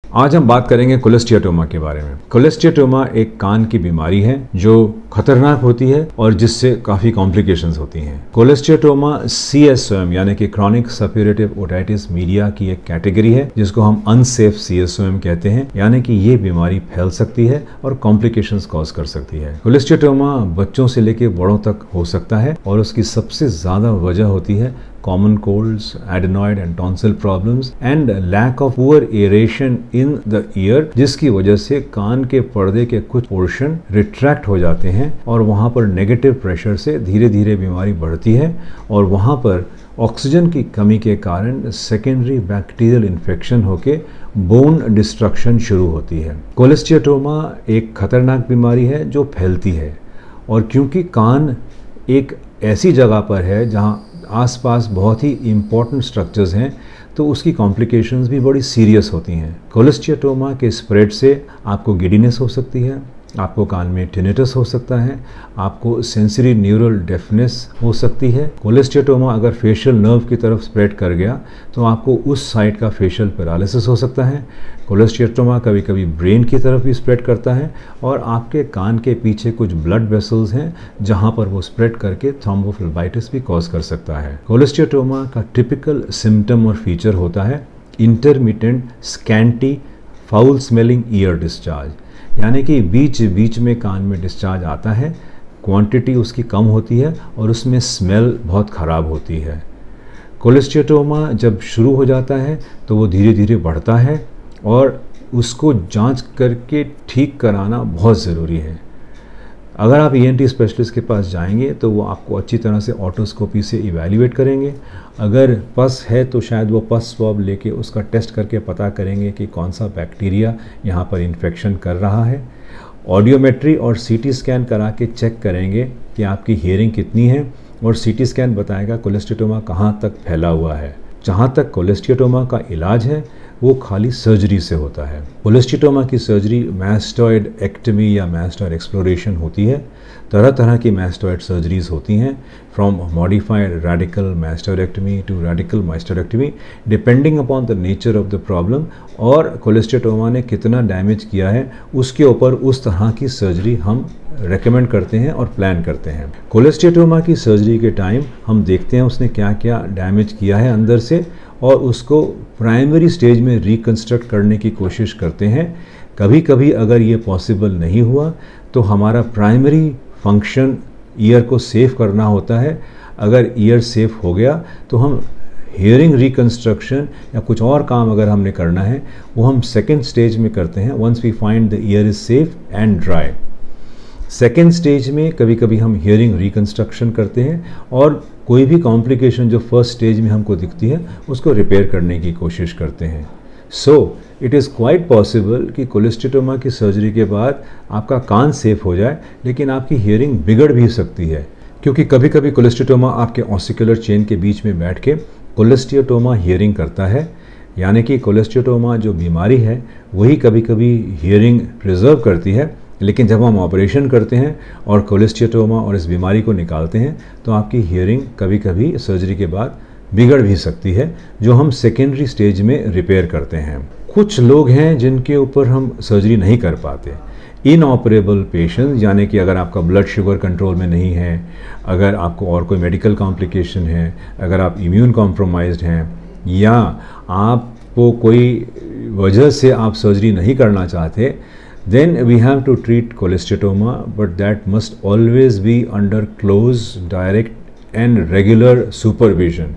आज हम बात करेंगे कोलेस्टियाटोमा के बारे में। कोलेस्टियाटोमा एक कान की बीमारी है जो खतरनाक होती है और जिससे काफ़ी कॉम्प्लिकेशंस होती हैं। कोलेस्टियाटोमा CSOM यानी कि क्रॉनिक सप्यूरेटिव ओटाइटिस मीडिया की एक कैटेगरी है जिसको हम अनसेफ CSOM कहते हैं, यानी कि ये बीमारी फैल सकती है और कॉम्प्लिकेशंस कॉज कर सकती है। कोलेस्टियाटोमा बच्चों से लेकर बड़ों तक हो सकता है और उसकी सबसे ज़्यादा वजह होती है common colds, adenoid and tonsil problems and lack of poor aeration in the ear, जिसकी वजह से कान के पर्दे के कुछ पोर्शन रिट्रैक्ट हो जाते हैं और वहाँ पर नेगेटिव प्रेशर से धीरे धीरे बीमारी बढ़ती है और वहाँ पर ऑक्सीजन की कमी के कारण सेकेंडरी बैक्टीरियल इन्फेक्शन होके बोन डिस्ट्रक्शन शुरू होती है। कोलेस्टियाटोमा एक खतरनाक बीमारी है जो फैलती है और क्योंकि कान एक ऐसी जगह पर है जहाँ आसपास बहुत ही इम्पॉर्टेंट स्ट्रक्चर्स हैं तो उसकी कॉम्प्लिकेशंस भी बड़ी सीरियस होती हैं। कोलेस्टियाटोमा के स्प्रेड से आपको गिडीनेस हो सकती है, आपको कान में टिनिटस हो सकता है, आपको सेंसरी न्यूरल डेफनेस हो सकती है। कोलेस्टियाटोमा अगर फेशियल नर्व की तरफ स्प्रेड कर गया तो आपको उस साइड का फेशियल पैरालिसिस हो सकता है। कोलेस्टियाटोमा कभी कभी ब्रेन की तरफ भी स्प्रेड करता है और आपके कान के पीछे कुछ ब्लड वेसल्स हैं जहां पर वो स्प्रेड करके थ्रोम्बोफ्लेबाइटिस भी कॉज कर सकता है। कोलेस्टियाटोमा का टिपिकल सिम्टम और फीचर होता है intermittent scanty foul smelling year discharge, यानी कि बीच बीच में कान में डिस्चार्ज आता है, क्वांटिटी उसकी कम होती है और उसमें स्मेल बहुत ख़राब होती है। कोलेस्टियाटोमा जब शुरू हो जाता है तो वो धीरे धीरे बढ़ता है और उसको जांच करके ठीक कराना बहुत ज़रूरी है। अगर आप ENT स्पेशलिस्ट के पास जाएंगे तो वो आपको अच्छी तरह से ऑटोस्कोपी से इवैल्यूएट करेंगे। अगर पस है तो शायद वो पस स्वैब लेके उसका टेस्ट करके पता करेंगे कि कौन सा बैक्टीरिया यहाँ पर इन्फेक्शन कर रहा है। ऑडियोमेट्री और CT स्कैन करा के चेक करेंगे कि आपकी हियरिंग कितनी है और CT स्कैन बताएगा कोलेस्टियाटोमा कहाँ तक फैला हुआ है। जहाँ तक कोलेस्टियाटोमा का इलाज है वो खाली सर्जरी से होता है। कोलेस्टियाटोमा की सर्जरी मैस्टॉइड एक्टमी या मैस्टॉइड एक्सप्लोरेशन होती है। तरह तरह की मैस्टॉइड सर्जरीज होती हैं, from modified radical mastoidectomy to radical mastoidectomy, depending upon the nature of the problem और कोलेस्टियाटोमा ने कितना डैमेज किया है उसके ऊपर उस तरह की सर्जरी हम रेकमेंड करते हैं और प्लान करते हैं। कोलेस्टियाटोमा की सर्जरी के टाइम हम देखते हैं उसने क्या क्या डैमेज किया है अंदर से और उसको प्राइमरी स्टेज में रिकंस्ट्रक्ट करने की कोशिश करते हैं। कभी कभी अगर ये पॉसिबल नहीं हुआ तो हमारा प्राइमरी फंक्शन ईयर को सेव करना होता है। अगर ईयर सेफ हो गया तो हम हियरिंग रिकंस्ट्रक्शन या कुछ और काम अगर हमने करना है वो हम सेकेंड स्टेज में करते हैं, once we find the ear is safe and dry. Second stage में कभी कभी हम हियरिंग रिकंस्ट्रक्शन करते हैं और कोई भी कॉम्प्लिकेशन जो फर्स्ट स्टेज में हमको दिखती है उसको रिपेयर करने की कोशिश करते हैं। So it is quite possible कि कोलेस्टियाटोमा की सर्जरी के बाद आपका कान सेफ हो जाए लेकिन आपकी हियरिंग बिगड़ भी सकती है, क्योंकि कभी कभी कोलेस्टियाटोमा आपके ऑसिकुलर चेन के बीच में बैठ के कोलेस्टियाटोमा हियरिंग करता है, यानी कि कोलेस्टियाटोमा जो बीमारी है वही कभी कभी हियरिंग प्रिजर्व करती है। लेकिन जब हम ऑपरेशन करते हैं और कोलेस्टियाटोमा और इस बीमारी को निकालते हैं तो आपकी हियरिंग कभी कभी सर्जरी के बाद बिगड़ भी सकती है, जो हम सेकेंडरी स्टेज में रिपेयर करते हैं। कुछ लोग हैं जिनके ऊपर हम सर्जरी नहीं कर पाते, इनऑपरेबल पेशेंट्स, यानी कि अगर आपका ब्लड शुगर कंट्रोल में नहीं है, अगर आपको और कोई मेडिकल कॉम्प्लिकेशन है, अगर आप इम्यून कॉम्प्रोमाइज्ड हैं या आपको कोई वजह से आप सर्जरी नहीं करना चाहते, then we have to treat कोलेस्टियाटोमा, but that must always be under close, direct and regular supervision।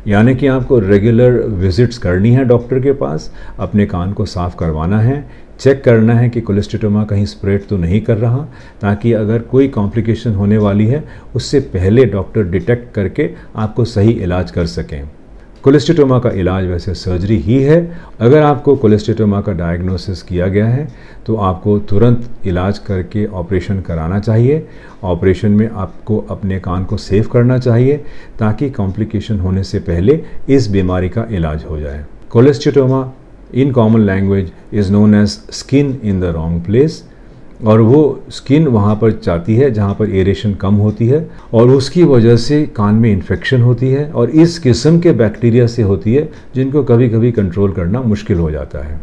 यानी कि आपको रेगुलर विजिट्स करनी है डॉक्टर के पास, अपने कान को साफ करवाना है, चेक करना है कि कोलेस्टियाटोमा कहीं स्प्रेड तो नहीं कर रहा, ताकि अगर कोई कॉम्प्लिकेशन होने वाली है उससे पहले डॉक्टर डिटेक्ट करके आपको सही इलाज कर सकें। कोलेस्टियाटोमा का इलाज वैसे सर्जरी ही है। अगर आपको कोलेस्टियाटोमा का डायग्नोसिस किया गया है तो आपको तुरंत इलाज करके ऑपरेशन कराना चाहिए। ऑपरेशन में आपको अपने कान को सेव करना चाहिए ताकि कॉम्प्लिकेशन होने से पहले इस बीमारी का इलाज हो जाए। Cholesteatoma in common language is known as skin in the wrong place, और वो स्किन वहाँ पर जाती है जहाँ पर एरेशन कम होती है और उसकी वजह से कान में इन्फेक्शन होती है और इस किस्म के बैक्टीरिया से होती है जिनको कभी कभी कंट्रोल करना मुश्किल हो जाता है।